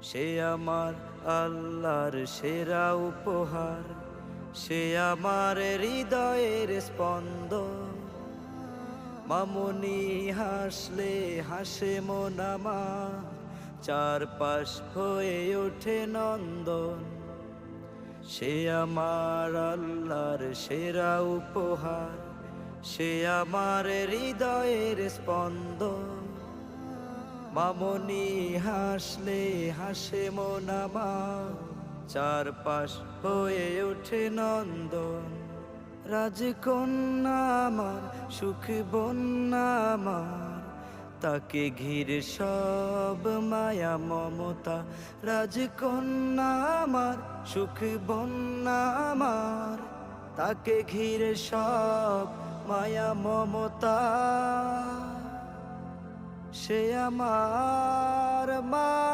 সে আমার আল্লাহর সেরা উপহার, সে আমার হৃদয়ের স্পন্দন। মামুনি হাসলে হাসে মন আমার, চারপাশ হয়ে ওঠে নন্দন। সে আমার আল্লাহর সেরা উপহার, সে আমার হৃদয়ের স্পন্দন। মামুনি হাসলে হাসে মন আমার, চারপাশ হয়ে ওঠে নন্দন। রাজকন্যা আমার, সুখ বন্যা আমার, তাকে ঘিরে সব মায়া মমতা। রাজকন্যা আমার, সুখ বন্যা আমার, তাকে ঘিরে সব মায়া মমতা। সে আমার মা।